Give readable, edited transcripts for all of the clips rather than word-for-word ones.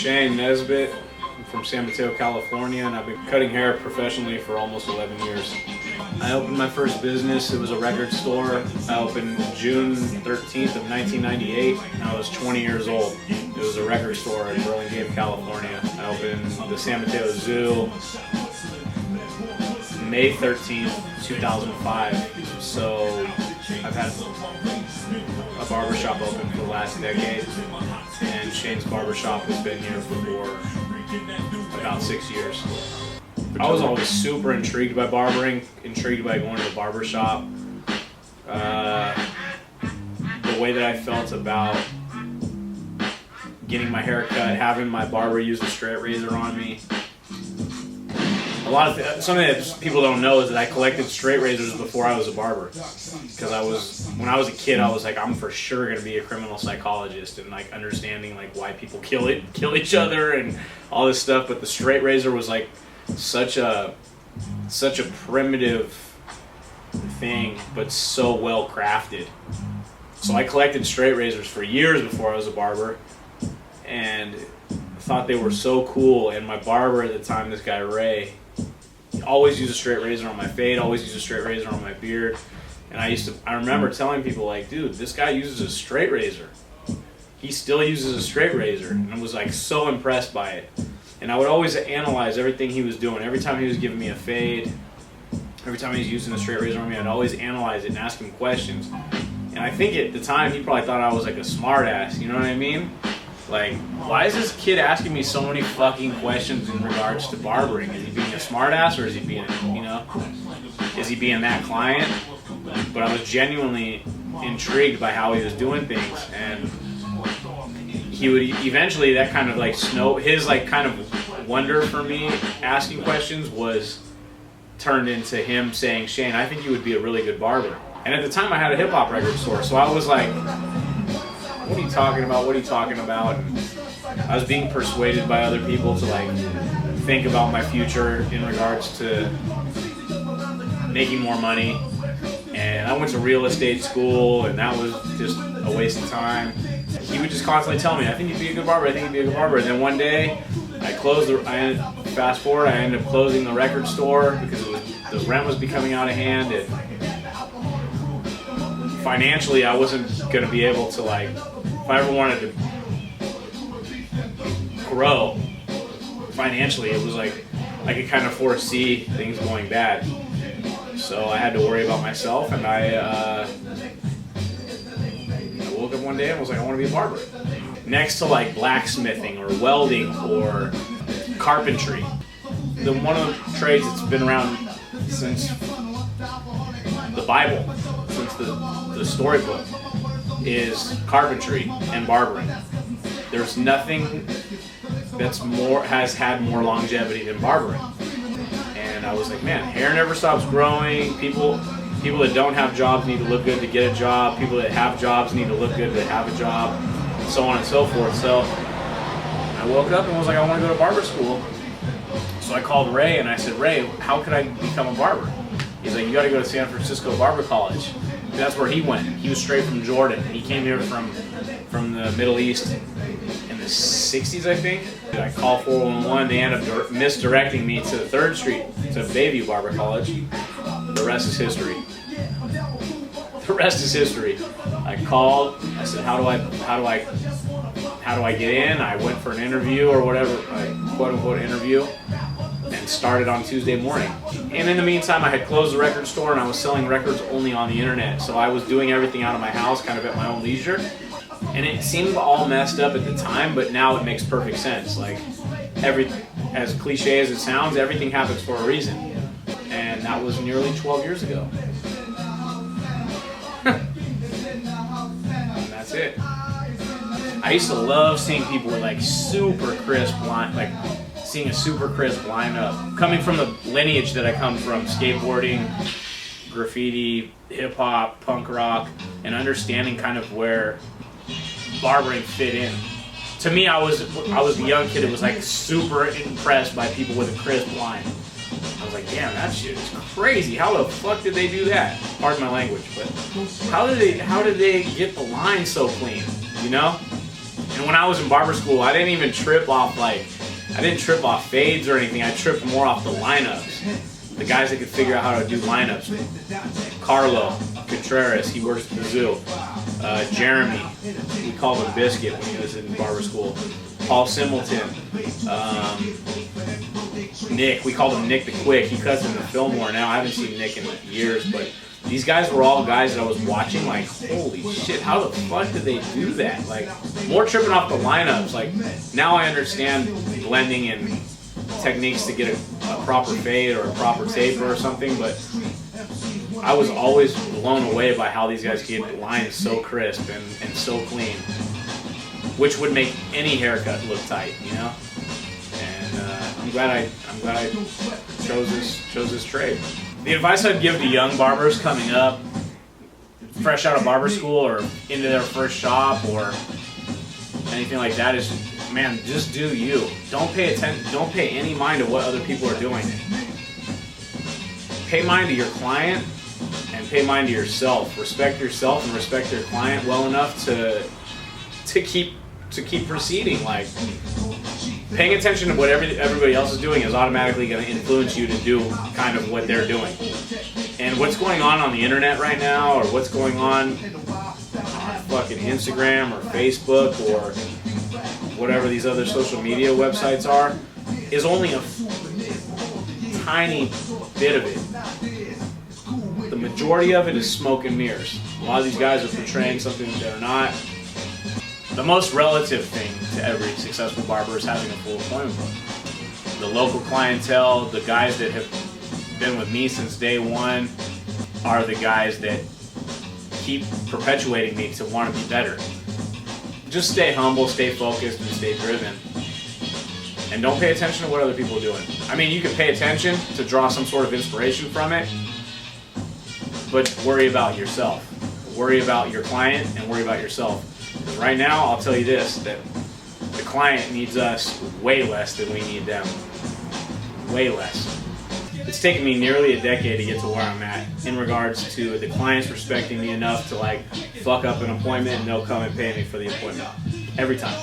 Shane Nesbitt. I'm from San Mateo, California, and I've been cutting hair professionally for almost 11 years. I opened my first business. It was a record store. I opened June 13th of 1998, and I was 20 years old. It was a record store in Burlingame, California. I opened the San Mateo Zoo May 13th, 2005. So I've had a barbershop open for the last decade, and Shane's Barbershop has been here for about 6 years. I was always super intrigued by barbering, intrigued by going to a barbershop. The way that I felt about getting my hair cut, having my barber use a straight razor on me. Something that people don't know is that I collected straight razors before I was a barber. Because when I was a kid, I was like, I'm for sure going to be a criminal psychologist and like understanding like why people kill each other and all this stuff. But the straight razor was like such a primitive thing, but so well crafted. So I collected straight razors for years before I was a barber, and thought they were so cool. And my barber at the time, this guy Ray, always used a straight razor on my fade, always used a straight razor on my beard. And I remember telling people like, dude, this guy uses a straight razor. He still uses a straight razor. And I was like so impressed by it. And I would always analyze everything he was doing. Every time he was giving me a fade, every time he was using a straight razor on me, I'd always analyze it and ask him questions. And I think at the time he probably thought I was like a smart ass, you know what I mean? Like, why is this kid asking me so many fucking questions in regards to barbering? Is he being a smart ass, or is he being, is he being that client? But I was genuinely intrigued by how he was doing things, and he would eventually, that kind of like his like kind of wonder for me asking questions was turned into him saying, Shane, I think you would be a really good barber. And at the time I had a hip hop record store, so I was like, what are you talking about? What are you talking about? And I was being persuaded by other people to like think about my future in regards to making more money. And I went to real estate school, and that was just a waste of time. He would just constantly tell me, I think you'd be a good barber, I think you'd be a good barber. And then one day, fast forward, I ended up closing the record store because the rent was becoming out of hand. And financially, I wasn't going to be able to, like, if I ever wanted to grow financially, it was like I could kind of foresee things going bad. So I had to worry about myself, and I woke up one day and was like, I want to be a barber. Next to like blacksmithing or welding or carpentry, one of the trades that's been around since the Bible, since the storybook, is carpentry and barbering. There's nothing has had more longevity than barbering. And I was like, man, hair never stops growing. People that don't have jobs need to look good to get a job. People that have jobs need to look good to have a job, and so on and so forth. So I woke up and was like, I want to go to barber school. So I called Ray and I said, Ray, how could I become a barber? He's like, you got to go to San Francisco Barber College. And that's where he went. He was straight from Jordan. He came here from the Middle East in the 60s, I think. I called 411. They ended up misdirecting me to 3rd Street, to Bayview Barber College. The rest is history. The rest is history. I called. I said, how do I get in? I went for an interview or whatever, quote unquote interview, and started on Tuesday morning. And in the meantime, I had closed the record store and I was selling records only on the internet. So I was doing everything out of my house, kind of at my own leisure. And it seemed all messed up at the time, but now it makes perfect sense. Like, as cliche as it sounds, everything happens for a reason. And that was nearly 12 years ago. And that's it. I used to love seeing people with like super crisp line, like seeing a super crisp lineup. Coming from the lineage that I come from, skateboarding, graffiti, hip hop, punk rock, and understanding kind of where barbering fit in. To me, I was the young kid that was like super impressed by people with a crisp line. I was like, damn, that shit is crazy. How the fuck did they do that? Pardon my language, but how did they get the line so clean? You know? And when I was in barber school, I didn't even trip off fades or anything. I tripped more off the lineups. The guys that could figure out how to do lineups. Carlo Contreras, he works at the zoo. Jeremy, we called him Biscuit when he was in barber school. Paul Similton. Nick, we called him Nick the Quick. He cuts in the Fillmore now. I haven't seen Nick in years, but these guys were all guys that I was watching like, holy shit, how the fuck did they do that? Like, more tripping off the lineups. Like, now I understand blending and techniques to get a proper fade or a proper taper or something, but I was always blown away by how these guys could get lines so crisp and so clean, which would make any haircut look tight, you know? And I'm glad I chose this trade. The advice I'd give to young barbers coming up, fresh out of barber school or into their first shop or anything like that, is, man, just do you. Don't pay any mind to what other people are doing. Pay mind to your client and pay mind to yourself. Respect yourself and respect your client well enough to keep proceeding. Like, paying attention to what everybody else is doing is automatically going to influence you to do kind of what they're doing. And what's going on the internet right now, or what's going on fucking Instagram or Facebook or whatever these other social media websites are, is only a tiny bit of it. The majority of it is smoke and mirrors. A lot of these guys are portraying something that they're not. The most relative thing to every successful barber is having a full appointment book. The local clientele, the guys that have been with me since day one, are the guys that keep perpetuating me to want to be better. Just stay humble, stay focused, and stay driven. And don't pay attention to what other people are doing. I mean, you can pay attention to draw some sort of inspiration from it, but worry about yourself. Worry about your client and worry about yourself. Because right now, I'll tell you this, that the client needs us way less than we need them. Way less. It's taken me nearly a decade to get to where I'm at in regards to the clients respecting me enough to like fuck up an appointment and they'll come and pay me for the appointment. Every time.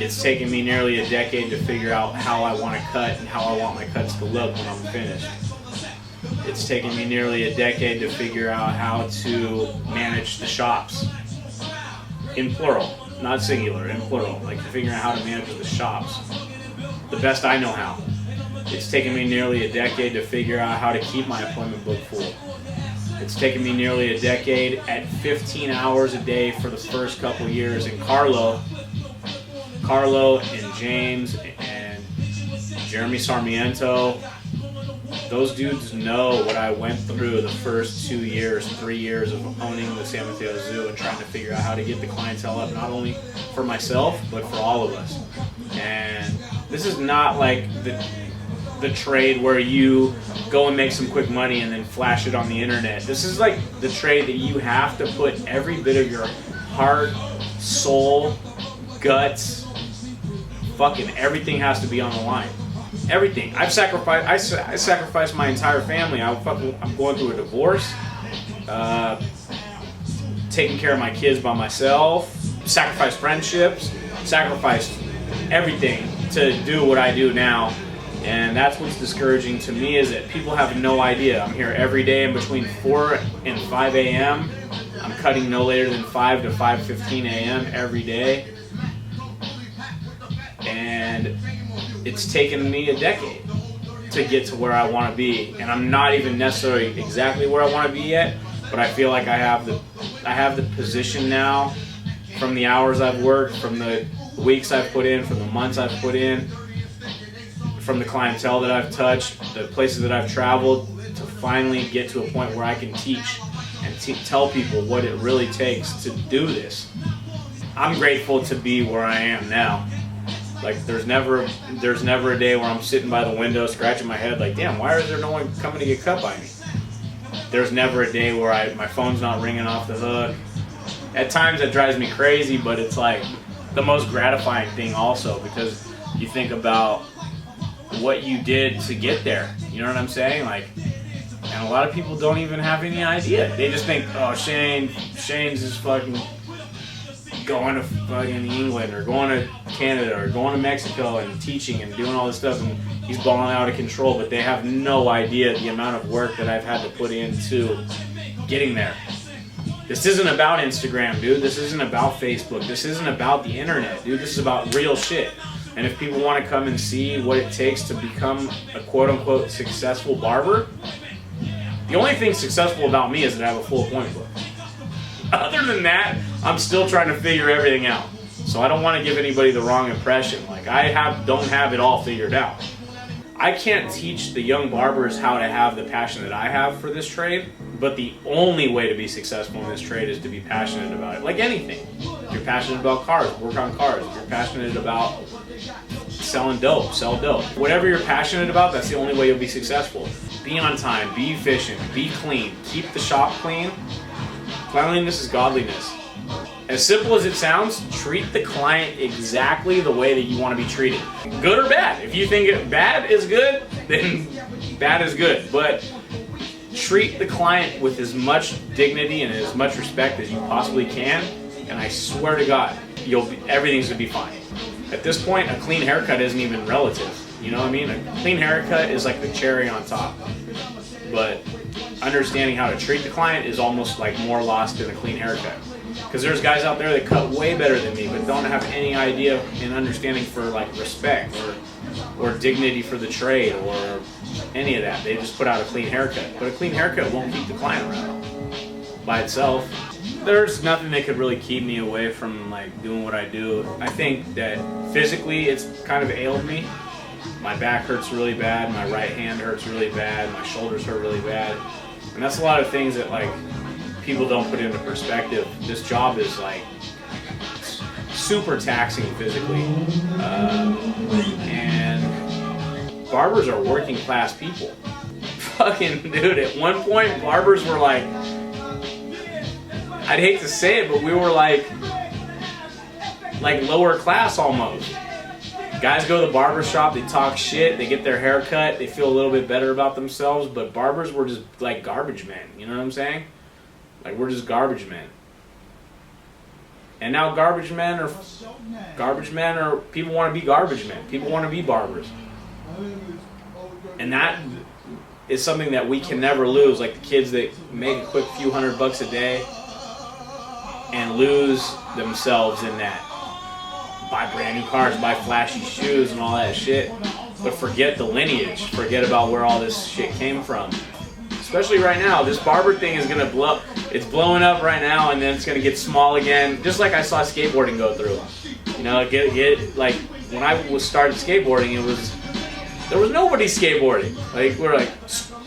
It's taken me nearly a decade to figure out how I want to cut and how I want my cuts to look when I'm finished. It's taken me nearly a decade to figure out how to manage the shops. In plural, not singular, in plural. Like figuring out how to manage the shops the best I know how. It's taken me nearly a decade to figure out how to keep my appointment book full. It's taken me nearly a decade at 15 hours a day for the first couple years. And Carlo and James and Jeremy Sarmiento, those dudes know what I went through the first 2 years, 3 years of owning the San Mateo Zoo and trying to figure out how to get the clientele up, not only for myself, but for all of us. And this is not like the trade where you go and make some quick money and then flash it on the internet. This is like the trade that you have to put every bit of your heart, soul, guts, fucking everything has to be on the line. Everything. I sacrificed my entire family. I'm going through a divorce, taking care of my kids by myself, sacrificed friendships, sacrificed everything to do what I do now. And that's what's discouraging to me, is that people have no idea. I'm here every day in between 4 and 5 a.m. I'm cutting no later than 5 to 5:15 a.m. every day. And it's taken me a decade to get to where I want to be. And I'm not even necessarily exactly where I want to be yet, but I feel like I have the position now, from the hours I've worked, from the weeks I've put in, from the months I've put in, from the clientele that I've touched, the places that I've traveled, to finally get to a point where I can teach and tell people what it really takes to do this. I'm grateful to be where I am now. Like, there's never a day where I'm sitting by the window scratching my head like, damn, why is there no one coming to get cut by me? There's never a day where my phone's not ringing off the hook. At times that drives me crazy, but it's like the most gratifying thing also, because you think about what you did to get there. You know what I'm saying? Like, and a lot of people don't even have any idea. They just think, oh, Shane's just fucking going to fucking England or going to Canada or going to Mexico and teaching and doing all this stuff, and he's balling out of control, but they have no idea the amount of work that I've had to put into getting there. This isn't about Instagram, dude. This isn't about Facebook. This isn't about the internet, dude. This is about real shit. And if people want to come and see what it takes to become a quote-unquote successful barber, the only thing successful about me is that I have a full appointment book. Other than that, I'm still trying to figure everything out. So I don't want to give anybody the wrong impression. Like, don't have it all figured out. I can't teach the young barbers how to have the passion that I have for this trade, but the only way to be successful in this trade is to be passionate about it. Like anything. If you're passionate about cars, work on cars. If you're passionate about selling dope, sell dope. Whatever you're passionate about, that's the only way you'll be successful. Be on time, be efficient, be clean, keep the shop clean. Cleanliness is godliness. As simple as it sounds, treat the client exactly the way that you want to be treated. Good or bad. If you think bad is good, then bad is good. But treat the client with as much dignity and as much respect as you possibly can, and I swear to God, everything's gonna be fine. At this point, a clean haircut isn't even relative. You know what I mean? A clean haircut is like the cherry on top. But understanding how to treat the client is almost like more lost than a clean haircut. Because there's guys out there that cut way better than me, but don't have any idea and understanding for like respect or dignity for the trade or any of that. They just put out a clean haircut. But a clean haircut won't keep the client around by itself. There's nothing that could really keep me away from like doing what I do. I think that physically it's kind of ailed me. My back hurts really bad, my right hand hurts really bad, my shoulders hurt really bad. And that's a lot of things that like people don't put into perspective. This job is like super taxing physically. And barbers are working class people. Fucking dude, at one point barbers were like, I'd hate to say it, but we were like lower class almost. Guys go to the barber shop, they talk shit, they get their hair cut, they feel a little bit better about themselves, but barbers were just like garbage men, you know what I'm saying? Like, we're just garbage men. And now garbage men are people want to be garbage men. People want to be barbers. And that is something that we can never lose. Like the kids that make a quick few $100 a day and lose themselves in that. Buy brand new cars, buy flashy shoes and all that shit. But forget the lineage. Forget about where all this shit came from. Especially right now, this barber thing is gonna blow. It's blowing up right now, and then it's gonna get small again. Just like I saw skateboarding go through. You know, get like when I was started skateboarding, there was nobody skateboarding. Like we're like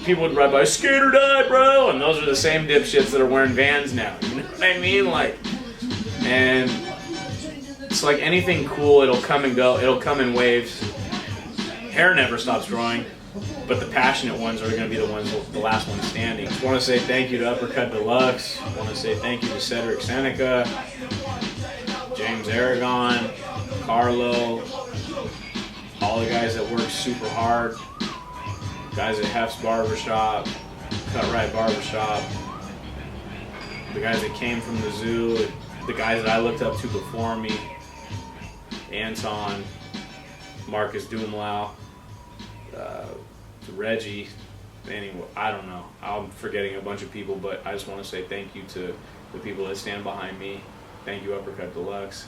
people would ride by, skate or die, bro, and those are the same dipshits that are wearing Vans now. You know what I mean? Like, and it's like anything cool, it'll come and go. It'll come in waves. Hair never stops growing. But the passionate ones are going to be the last ones standing. I want to say thank you to Uppercut Deluxe. I want to say thank you to Cedric Seneca, James Aragon, Carlo, all the guys that work super hard, guys at Hef's Barbershop, Cut Right Barbershop, the guys that came from the zoo, the guys that I looked up to before me, Anton, Marcus Dumlau, to Reggie, anyway, I don't know. I'm forgetting a bunch of people, but I just want to say thank you to the people that stand behind me. Thank you, Uppercut Deluxe.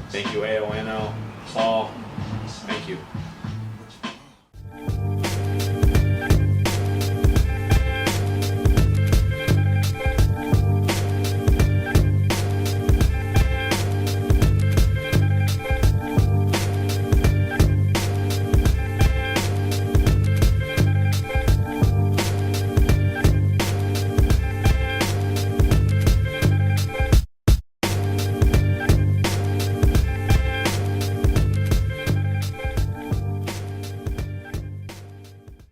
Thank you, AONO, Paul. Thank you.